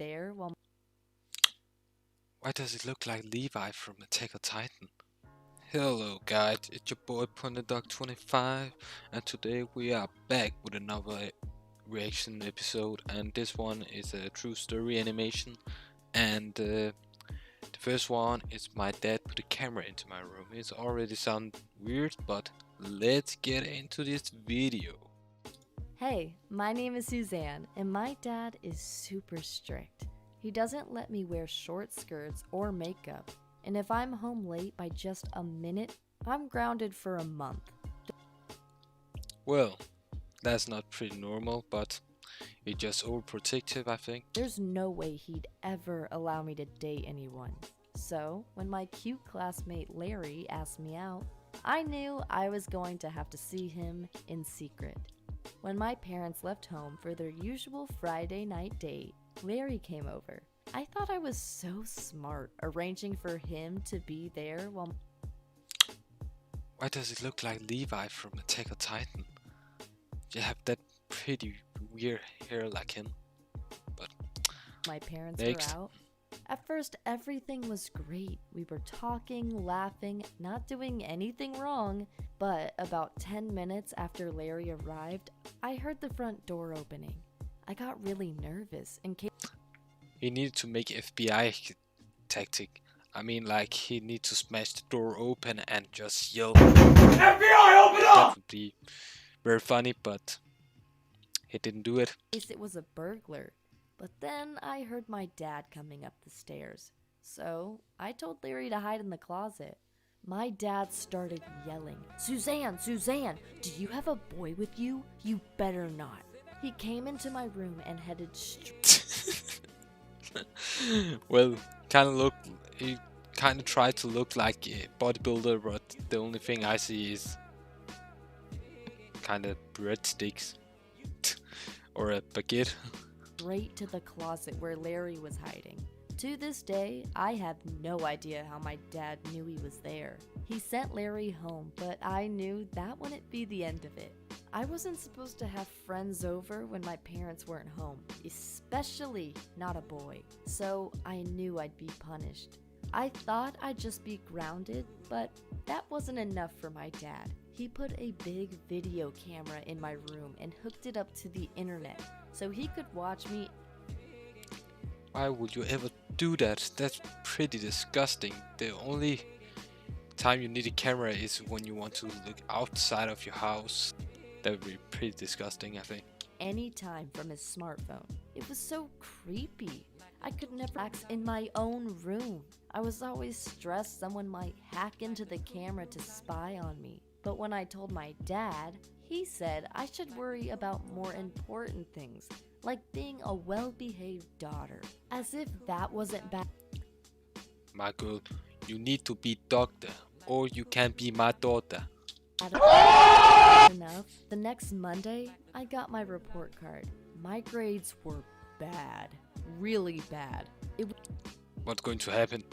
there while Why does it look like Levi from Attack on Titan? Hello guys, it's your boy PunderDog25 and today we are back with another reaction episode, and this one is a true story animation, and the first one is my dad put a camera into my room. It's already sound weird, but let's get into this video. Hey, my name is Suzanne, and my dad is super strict. He doesn't let me wear short skirts or makeup, and if I'm home late by just a minute, I'm grounded for a month. Well, that's not pretty normal, but it's just overprotective, I think. There's no way he'd ever allow me to date anyone. So, when my cute classmate Larry asked me out, I knew I was going to have to see him in secret. When my parents left home for their usual Friday night date, Larry came over. I thought I was so smart arranging for him to be there while Why does it look like Levi from Attack on Titan? You have that pretty weird hair like him. But my parents next. were out. At first, everything was great. We were talking, laughing, not doing anything wrong. But about 10 minutes after Larry arrived, I heard the front door opening. I got really nervous in case He needed to make FBI tactic. I mean, like, he need to smash the door open and just yell, FBI, open up! That would be very funny, but he didn't do it. it was a burglar. But then I heard my dad coming up the stairs. So I told Larry to hide in the closet. My dad started yelling, Suzanne, Suzanne, do you have a boy with you? You better not. He came into my room and headed straight. Well, he kind of tried to look like a bodybuilder, but the only thing I see is kind of breadsticks or a baguette. Straight to the closet where Larry was hiding. To this day, I have no idea how my dad knew he was there. He sent Larry home, but I knew that wouldn't be the end of it. I wasn't supposed to have friends over when my parents weren't home, especially not a boy, so I knew I'd be punished. I thought I'd just be grounded, but that wasn't enough for my dad. He put a big video camera in my room and hooked it up to the internet so he could watch me. Why would you ever do that? That's pretty disgusting. The only time you need a camera is when you want to look outside of your house. That would be pretty disgusting, I think. Anytime from his smartphone. It was so creepy. I could never relax in my own room. I was always stressed someone might hack into the camera to spy on me. But when I told my dad, he said I should worry about more important things, like being a well-behaved daughter. As if that wasn't bad. My girl, you need to be doctor, or you can be my daughter. Enough. The next Monday, I got my report card. My grades were bad. Really bad. What's going to happen?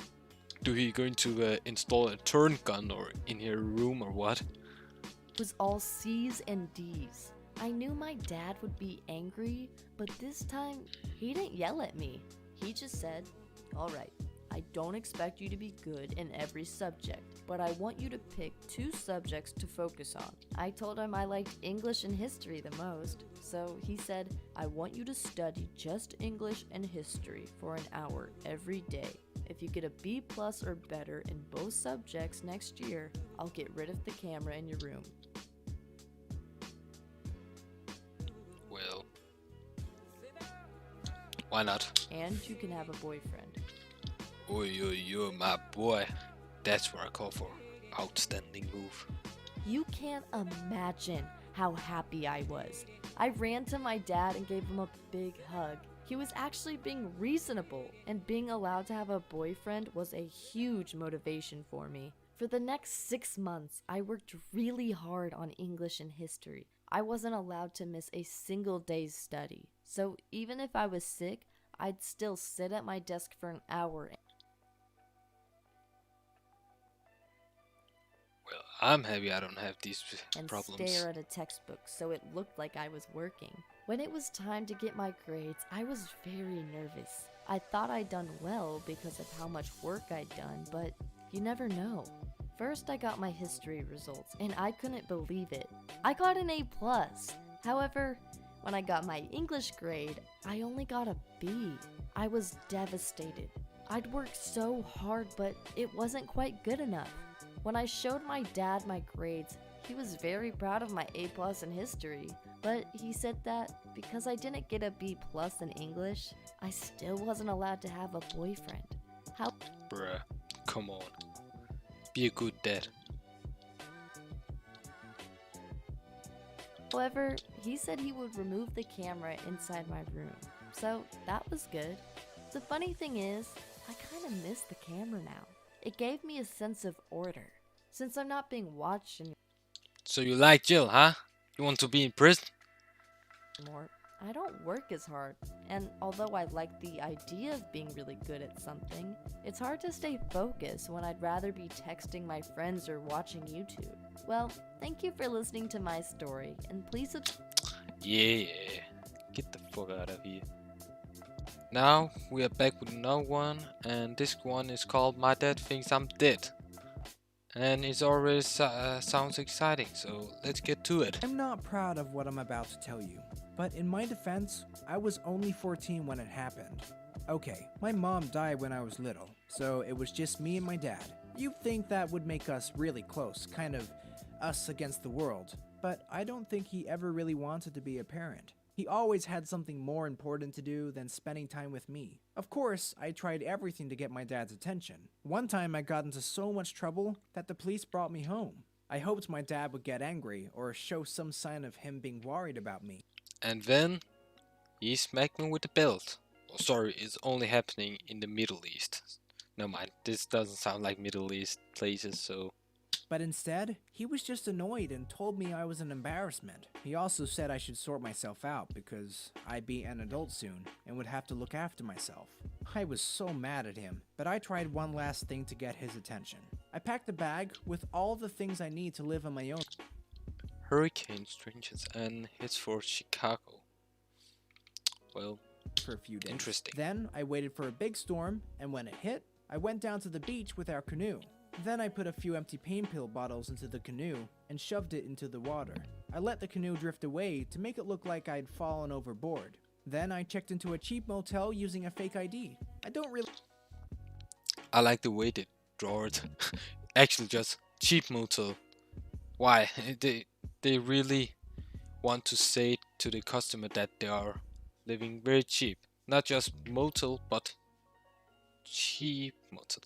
Do he going to install a turn gun or in her room or what? It was all C's and D's. I knew my dad would be angry, but this time he didn't yell at me. He just said, "Alright, I don't expect you to be good in every subject, but I want you to pick 2 subjects to focus on." I told him I liked English and history the most, so he said, "I want you to study just English and history for an hour every day. If you get a B+ or better in both subjects next year, I'll get rid of the camera in your room." Well, why not? And you can have a boyfriend. Oh, you're my boy. That's what I call for. Outstanding move. You can't imagine how happy I was. I ran to my dad and gave him a big hug. He was actually being reasonable, and being allowed to have a boyfriend was a huge motivation for me. For the next 6 months, I worked really hard on English and history. I wasn't allowed to miss a single day's study. So even if I was sick, I'd still sit at my desk for an hour. Well, I'm happy I don't have these And problems. stare at a textbook so it looked like I was working. When it was time to get my grades, I was very nervous. I thought I'd done well because of how much work I'd done, but you never know. First, I got my history results, and I couldn't believe it. I got an A+. However, when I got my English grade, I only got a B. I was devastated. I'd worked so hard, but it wasn't quite good enough. When I showed my dad my grades, he was very proud of my A+ in history, but he said that because I didn't get a B+ in English, I still wasn't allowed to have a boyfriend. How? Bruh, come on. Be a good dad. However, he said he would remove the camera inside my room, so that was good. The funny thing is, I kinda miss the camera now. It gave me a sense of order. Since I'm not being watched So you like jail, huh? You want to be in prison? anymore, I don't work as hard. And although I like the idea of being really good at something, it's hard to stay focused when I'd rather be texting my friends or watching YouTube. Well, thank you for listening to my story, and please Yeah, get the fuck out of here. Now we are back with another one, and this one is called My Dad Thinks I'm Dead. And it already sounds exciting, so let's get to it. I'm not proud of what I'm about to tell you, but in my defense, I was only 14 when it happened. Okay, my mom died when I was little, so it was just me and my dad. You'd think that would make us really close, kind of us against the world, but I don't think he ever really wanted to be a parent. He always had something more important to do than spending time with me. Of course, I tried everything to get my dad's attention. One time I got into so much trouble that the police brought me home. I hoped my dad would get angry or show some sign of him being worried about me. And then he smacked me with the belt. Oh, sorry, it's only happening in the Middle East. Never mind, this doesn't sound like Middle East places, so... But instead, he was just annoyed and told me I was an embarrassment. He also said I should sort myself out because I'd be an adult soon and would have to look after myself. I was so mad at him, but I tried one last thing to get his attention. I packed a bag with all the things I need to live on my own. Hurricane stretches and hits for Chicago. Well, For a few days. interesting. Then I waited for a big storm, and when it hit, I went down to the beach with our canoe. Then I put a few empty pain pill bottles into the canoe and shoved it into the water. I let the canoe drift away to make it look like I'd fallen overboard. Then I checked into a cheap motel using a fake ID. I don't really... I like the way they draw it. Actually, just cheap motel. Why? They really want to say to the customer that they are living very cheap. Not just motel, but cheap motel.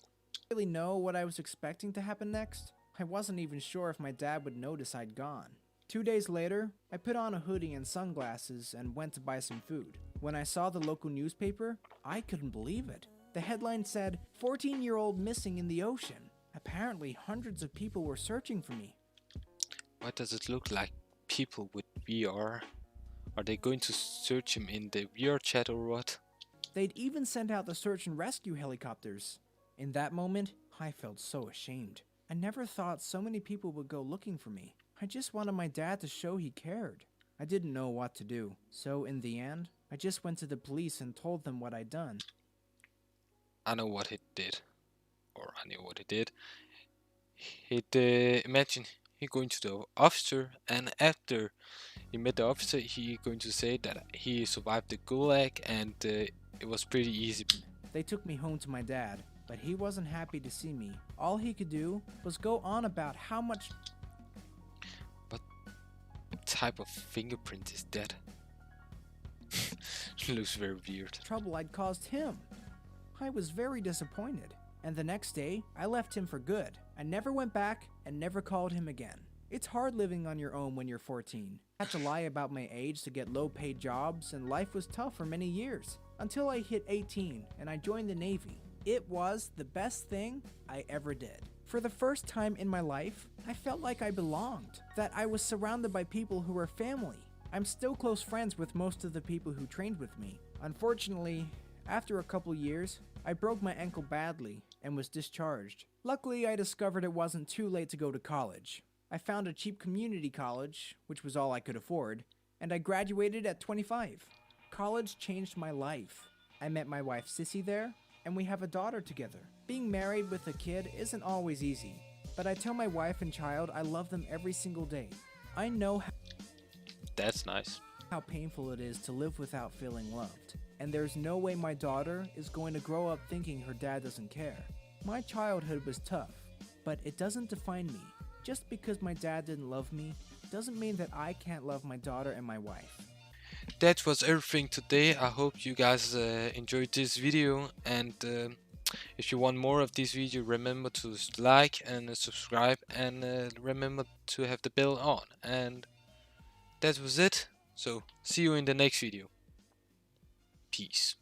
really know what I was expecting to happen next. I wasn't even sure if my dad would notice I'd gone. 2 days later, I put on a hoodie and sunglasses and went to buy some food. When I saw the local newspaper, I couldn't believe it. The headline said, 14-year-old missing in the ocean. Apparently, hundreds of people were searching for me. Why does it look like people with VR? Are they going to search him in the VR chat or what? They'd even sent out the search and rescue helicopters. In that moment, I felt so ashamed. I never thought so many people would go looking for me. I just wanted my dad to show he cared. I didn't know what to do, so in the end, I just went to the police and told them what I'd done. I know what he did. Or I knew what he did. He'd imagine he going to the officer, and after he met the officer, he going to say that he survived the gulag and it was pretty easy. They took me home to my dad, but he wasn't happy to see me. All he could do was go on about how much Type of fingerprint is that? Looks very weird. trouble I'd caused him. I was very disappointed, and the next day, I left him for good. I never went back and never called him again. It's hard living on your own when you're 14. I had to lie about my age to get low-paid jobs, and life was tough for many years. Until I hit 18 and I joined the Navy. It was the best thing I ever did. For the first time in my life, I felt like I belonged, that I was surrounded by people who were family. I'm still close friends with most of the people who trained with me. Unfortunately, after a couple years, I broke my ankle badly and was discharged. Luckily, I discovered it wasn't too late to go to college. I found a cheap community college, which was all I could afford, and I graduated at 25. College changed my life. I met my wife Sissy there, and we have a daughter together. Being married with a kid isn't always easy, but I tell my wife and child I love them every single day. I know That's nice. how painful it is to live without feeling loved, and there's no way my daughter is going to grow up thinking her dad doesn't care. My childhood was tough, but it doesn't define me. Just because my dad didn't love me doesn't mean that I can't love my daughter and my wife. That was everything today. I hope you guys enjoyed this video, and if you want more of this video, remember to like and subscribe, and remember to have the bell on. And that was it. So see you in the next video. Peace.